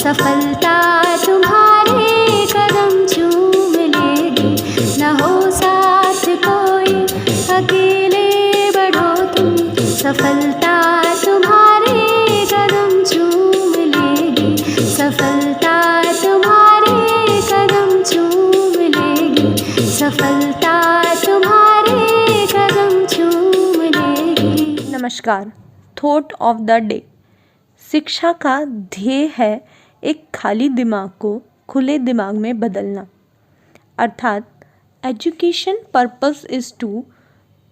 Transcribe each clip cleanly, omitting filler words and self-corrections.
सफलता तुम्हारे कदम चूम लेगी। न हो साथ कोई अकेले बढ़ो तुम, सफलता तुम्हारे कदम चूम लेगी। सफलता तुम्हारे कदम चूम लेगी। सफलता तुम्हारे कदम चूम लेगी। नमस्कार। Thought of the day. शिक्षा का ध्येय है एक खाली दिमाग को खुले दिमाग में बदलना, अर्थात education purpose is to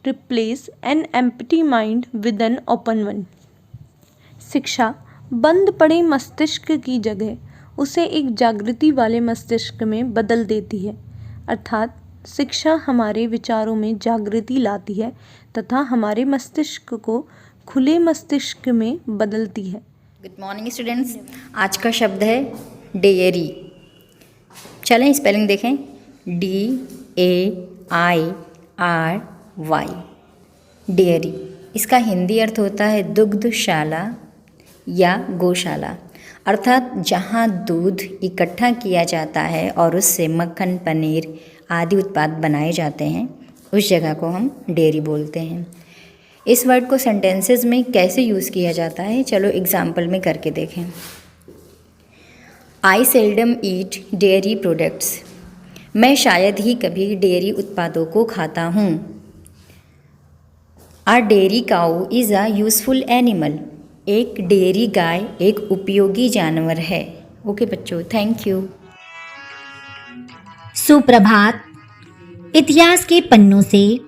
replace an empty mind with an open one. शिक्षा बंद पड़े मस्तिष्क की जगह उसे एक जागृति वाले मस्तिष्क में बदल देती है, अर्थात शिक्षा हमारे विचारों में जागृति लाती है तथा हमारे मस्तिष्क को खुले मस्तिष्क में बदलती है। Good morning students. आज का शब्द है डेयरी। चलें स्पेलिंग देखें। DAIRY, dairy. इसका हिंदी अर्थ होता है दुग्धशाला या गौशाला, अर्थात जहाँ दूध इकट्ठा किया जाता है और उससे मक्खन, पनीर आदि उत्पाद बनाए जाते हैं, उस जगह को हम डेयरी बोलते हैं। इस वर्ड को सेंटेंसेस में कैसे यूज़ किया जाता है, चलो एग्जाम्पल में करके देखें। I seldom eat dairy products, मैं शायद ही कभी डेयरी उत्पादों को खाता हूँ। A dairy cow is a useful animal, एक डेयरी गाय एक उपयोगी जानवर है। ओके बच्चों, थैंक यू। सुप्रभात। इतिहास के पन्नों से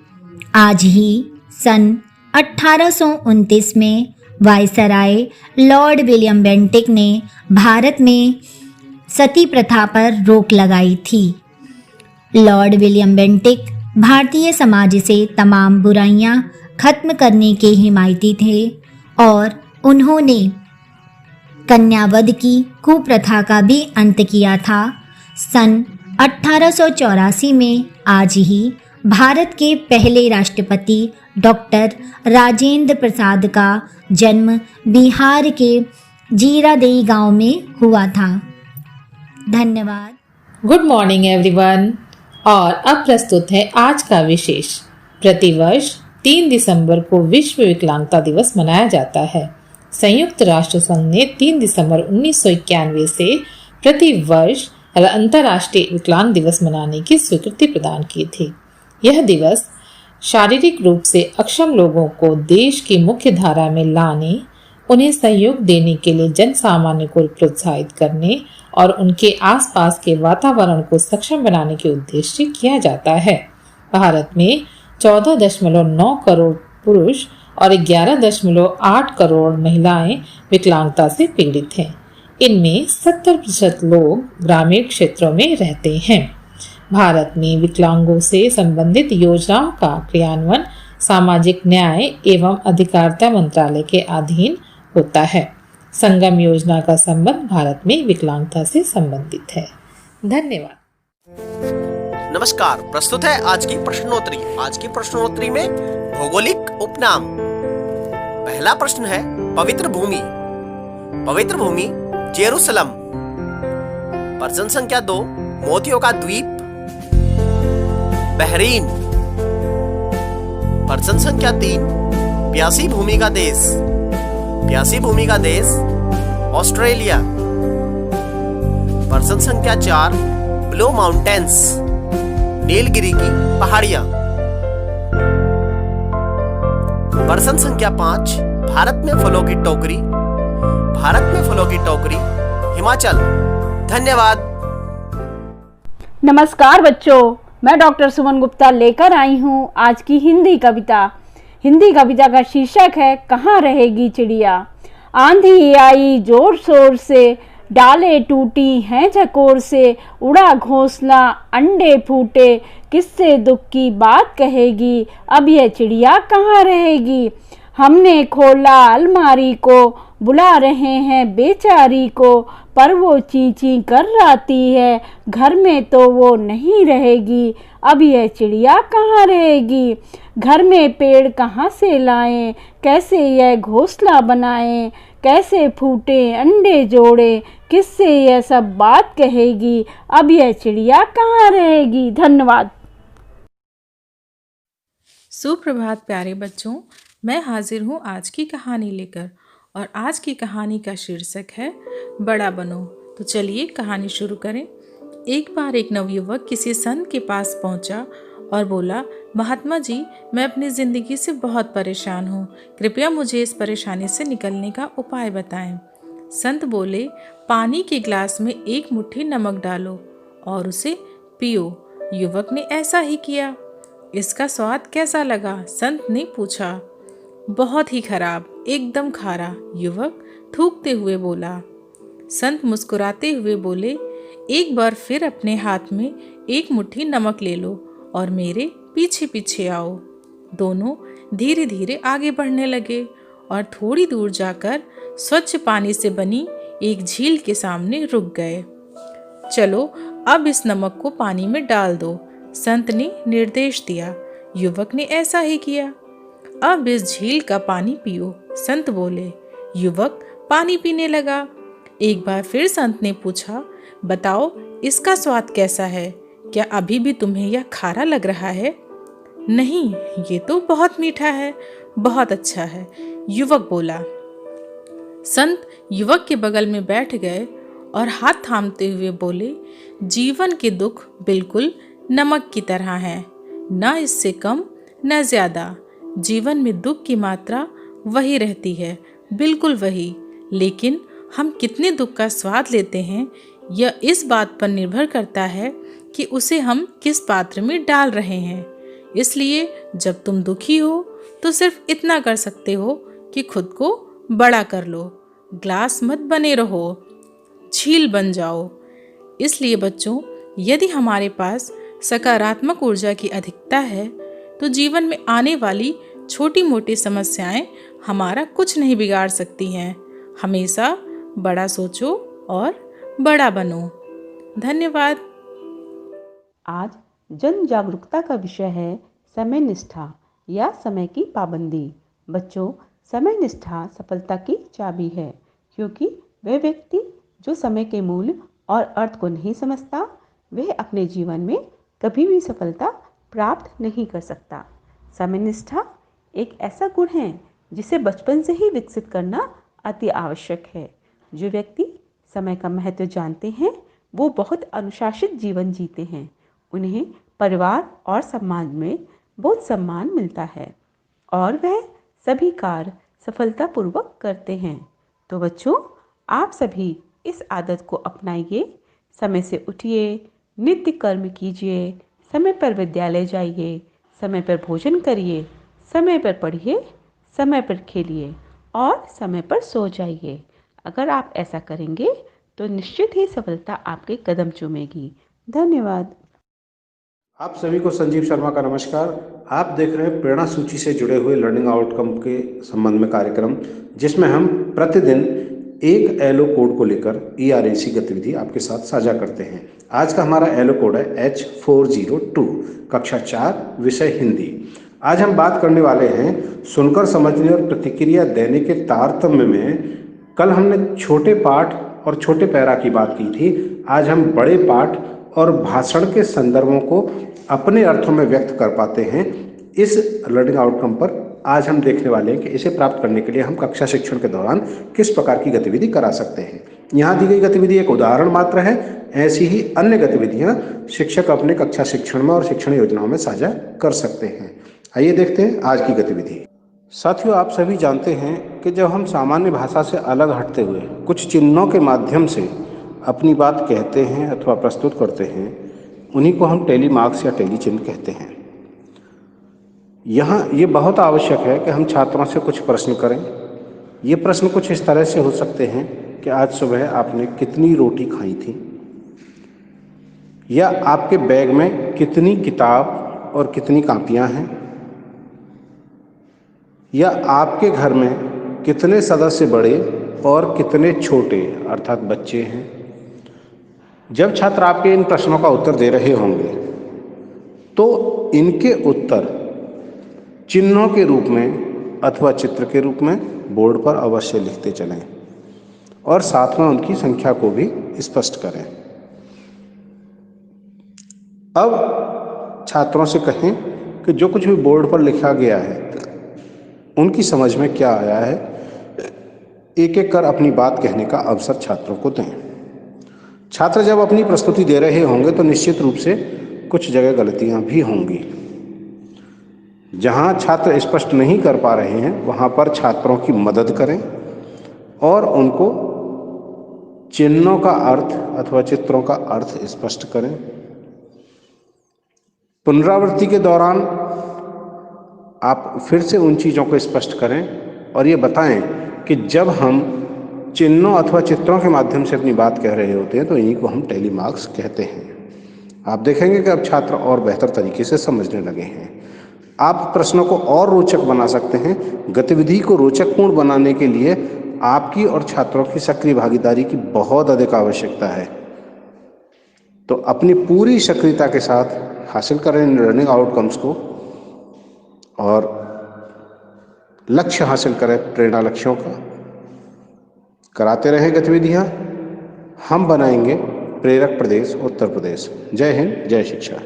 आज ही सन 1829 में वायसराय लॉर्ड विलियम बेंटिक ने भारत में सती प्रथा पर रोक लगाई थी। Lord William Bentinck Bharatiya Samaj से तमाम बुराइयां खत्म करने के हिमायती थे और उन्होंने कन्यावध की कुप्रथा का भी अंत किया था। सन 1884 में आज ही भारत के पहले राष्ट्रपति डॉक्टर राजेंद्र प्रसाद का जन्म बिहार के जीरादेई गांव में हुआ था। धन्यवाद। Good morning everyone. और अब प्रस्तुत है आज का विशेष। प्रतिवर्ष 3 दिसंबर को विश्व विकलांगता दिवस मनाया जाता है। संयुक्त राष्ट्र संघ ने 3 दिसंबर 1991 से प्रतिवर्ष अंतर्राष्ट्रीय विकलांग दिवस मनाने की स्वीकृति प्रदान की थी। यह दिवस शारीरिक रूप से अक्षम लोगों को देश की मुख्य धारा में लाने, उन्हें सहयोग देने के लिए जन सामान्य को प्रोत्साहित करने और उनके आसपास के वातावरण को सक्षम बनाने के उद्देश्य से किया जाता है। भारत में 14.9 करोड़ पुरुष और 11.8 करोड़ महिलाएं विकलांगता से पीड़ित हैं। इनमें 70% लोग ग्रामीण क्षेत्रों में रहते हैं। भारत में विकलांगों से संबंधित योजनाओं का क्रियान्वयन सामाजिक न्याय एवं अधिकारिता मंत्रालय के अधीन होता है। संगम योजना का संबंध भारत में विकलांगता से संबंधित है। धन्यवाद। नमस्कार, प्रस्तुत है आज की प्रश्नोत्तरी। आज की प्रश्नोत्तरी में भौगोलिक उपनाम। पहला प्रश्न है पवित्र भूमि। पवित्र भूमि जेरूसलम। प्रश्न संख्या 2 मोतियों का द्वीप बहरीन। प्रश्न संख्या 3 प्यासी भूमि का देश। प्यासी भूमि का देश ऑस्ट्रेलिया। प्रश्न संख्या 4 ब्लू माउंटेन्स नीलगिरी की पहाड़ियां। प्रश्न संख्या 5 भारत में फलों की टोकरी। भारत में फलों की टोकरी हिमाचल। धन्यवाद। नमस्कार बच्चों, मैं डॉक्टर सुमन गुप्ता लेकर आई हूँ आज की हिंदी कविता। हिंदी कविता का शीर्षक है कहाँ रहेगी चिड़िया। आंधी आई जोर शोर से, डाले टूटी हैं झकोर से, उड़ा घोंसला अंडे फूटे, किससे दुख की बात कहेगी, अब यह चिड़िया कहाँ रहेगी। हमने खोला अलमारी को, बुला रहे हैं बेचारी को, पर वो ची ची कर राती है, घर में तो वो नहीं रहेगी, अब यह चिड़िया कहाँ रहेगी। घर में पेड़ कहाँ से लाएं, कैसे यह घोंसला बनाएं, कैसे फूटे अंडे जोड़े, किससे यह सब बात कहेगी? अब यह चिड़िया कहाँ रहेगी? धन्यवाद। सुप्रभात प्यारे बच्चों, मैं हाजिर हूँ आज की कहानी लेकर और आज की कहानी का शीर्षक है बड़ा बनो। तो चलिए कहानी शुरू करें। एक बार एक नवयुवक किसी संत के पास पहुंचा और बोला, महात्मा जी, मैं अपनी ज़िंदगी से बहुत परेशान हूँ, कृपया मुझे इस परेशानी से निकलने का उपाय बताएं। संत बोले, पानी के गिलास में एक मुट्ठी नमक डालो और उसे पियो। युवक ने ऐसा ही किया। इसका स्वाद कैसा लगा? संत ने पूछा। बहुत ही खराब, एकदम खारा, युवक थूकते हुए बोला। संत मुस्कुराते हुए बोले, एक बार फिर अपने हाथ में एक मुट्ठी नमक ले लो और मेरे पीछे पीछे आओ। दोनों धीरे धीरे आगे बढ़ने लगे और थोड़ी दूर जाकर स्वच्छ पानी से बनी एक झील के सामने रुक गए। चलो अब इस नमक को पानी में डाल दो, संत ने निर्देश दिया। युवक ने ऐसा ही किया। अब इस झील का पानी पियो, संत बोले। युवक पानी पीने लगा। एक बार फिर संत ने पूछा, बताओ इसका स्वाद कैसा है? क्या अभी भी तुम्हें यह खारा लग रहा है? नहीं, ये तो बहुत मीठा है, बहुत अच्छा है, युवक बोला। संत युवक के बगल में बैठ गए और हाथ थामते हुए बोले, जीवन के दुख बिल्कुल नमक की तरह हैं, न इससे कम न ज़्यादा। जीवन में दुख की मात्रा वही रहती है, बिल्कुल वही, लेकिन हम कितने दुख का स्वाद लेते हैं यह इस बात पर निर्भर करता है कि उसे हम किस पात्र में डाल रहे हैं। इसलिए जब तुम दुखी हो तो सिर्फ इतना कर सकते हो कि खुद को बड़ा कर लो, ग्लास मत बने रहो, झील बन जाओ। इसलिए बच्चों, यदि हमारे पास सकारात्मक ऊर्जा की अधिकता है तो जीवन में आने वाली छोटी मोटी समस्याएं हमारा कुछ नहीं बिगाड़ सकती हैं। हमेशा बड़ा सोचो और बड़ा बनो। धन्यवाद। आज जन जागरूकता का विषय है समय निष्ठा या समय की पाबंदी। बच्चों, समय निष्ठा सफलता की चाबी है, क्योंकि वह व्यक्ति जो समय के मूल्य और अर्थ को नहीं समझता वह अपने जीवन में कभी भी सफलता प्राप्त नहीं कर सकता। समय निष्ठा एक ऐसा गुण है जिसे बचपन से ही विकसित करना अति आवश्यक है। जो व्यक्ति समय का महत्व जानते हैं वो बहुत अनुशासित जीवन जीते हैं। उन्हें परिवार और समाज में बहुत सम्मान मिलता है और वह सभी कार्य सफलतापूर्वक करते हैं। तो बच्चों, आप सभी इस आदत को अपनाइए। समय से उठिए, नित्य कर्म कीजिए, समय पर विद्यालय जाइए, समय पर भोजन करिए, समय पर पढ़िए, समय पर खेलिए और समय पर सो जाइए। अगर आप ऐसा करेंगे तो निश्चित ही सफलता आपके कदम चूमेगी। धन्यवाद। आप सभी को संजीव शर्मा का नमस्कार। आप देख रहे हैं प्रेरणा सूची से जुड़े हुए लर्निंग आउटकम के संबंध में कार्यक्रम, जिसमें हम प्रतिदिन एक एलो कोड को लेकर ERAC गतिविधि आपके साथ साझा करते हैं। आज का हमारा एलो कोड है H402, कक्षा 4, विषय हिंदी। आज हम बात करने वाले हैं सुनकर समझने और प्रतिक्रिया देने के तारतम्य में। कल हमने छोटे पाठ और छोटे पैरा की बात की थी। आज हम बड़े पाठ और भाषण के संदर्भों को अपने अर्थों में व्यक्त कर पाते हैं। इस लर्निंग आउटकम पर आज हम देखने वाले हैं कि इसे प्राप्त करने के लिए हम कक्षा शिक्षण के दौरान किस प्रकार की गतिविधि करा सकते हैं। यहाँ दी गई गतिविधि एक उदाहरण मात्र है। ऐसी ही अन्य गतिविधियाँ शिक्षक अपने कक्षा शिक्षण में और शिक्षण योजनाओं में साझा कर सकते हैं। आइए देखते हैं आज की गतिविधि। साथियों, आप सभी जानते हैं कि जब हम सामान्य भाषा से अलग हटते हुए कुछ चिन्हों के माध्यम से अपनी बात कहते हैं अथवा प्रस्तुत करते हैं, उन्हीं को हम टेली मार्क्स या टेली चिन्ह कहते हैं। यहाँ ये बहुत आवश्यक है कि हम छात्रों से कुछ प्रश्न करें। ये प्रश्न कुछ इस तरह से हो सकते हैं कि आज सुबह आपने कितनी रोटी खाई थी, या आपके बैग में कितनी किताब और कितनी कापियाँ हैं, या आपके घर में कितने सदस्य बड़े और कितने छोटे अर्थात बच्चे हैं। जब छात्र आपके इन प्रश्नों का उत्तर दे रहे होंगे तो इनके उत्तर चिन्हों के रूप में अथवा चित्र के रूप में बोर्ड पर अवश्य लिखते चलें। और साथ में उनकी संख्या को भी स्पष्ट करें। अब छात्रों से कहें कि जो कुछ भी बोर्ड पर लिखा गया है उनकी समझ में क्या आया है, एक एक कर अपनी बात कहने का अवसर छात्रों को दें। छात्र जब अपनी प्रस्तुति दे रहे होंगे तो निश्चित रूप से कुछ जगह गलतियां भी होंगी। जहां छात्र स्पष्ट नहीं कर पा रहे हैं वहां पर छात्रों की मदद करें और उनको चिन्हों का अर्थ अथवा चित्रों का अर्थ स्पष्ट करें। पुनरावृत्ति के दौरान आप फिर से उन चीज़ों को स्पष्ट करें और ये बताएं कि जब हम चिन्हों अथवा चित्रों के माध्यम से अपनी बात कह रहे होते हैं तो इन्हीं को हम टैली मार्क्स कहते हैं। आप देखेंगे कि अब छात्र और बेहतर तरीके से समझने लगे हैं। आप प्रश्नों को और रोचक बना सकते हैं। गतिविधि को रोचकपूर्ण बनाने के लिए आपकी और छात्रों की सक्रिय भागीदारी की बहुत अधिक आवश्यकता है। तो अपनी पूरी सक्रियता के साथ हासिल करें लर्निंग आउटकम्स को और लक्ष्य हासिल करें प्रेरणा लक्ष्यों का। कराते रहें गतिविधियां। हम बनाएंगे प्रेरक प्रदेश उत्तर प्रदेश। जय हिंद, जय शिक्षा।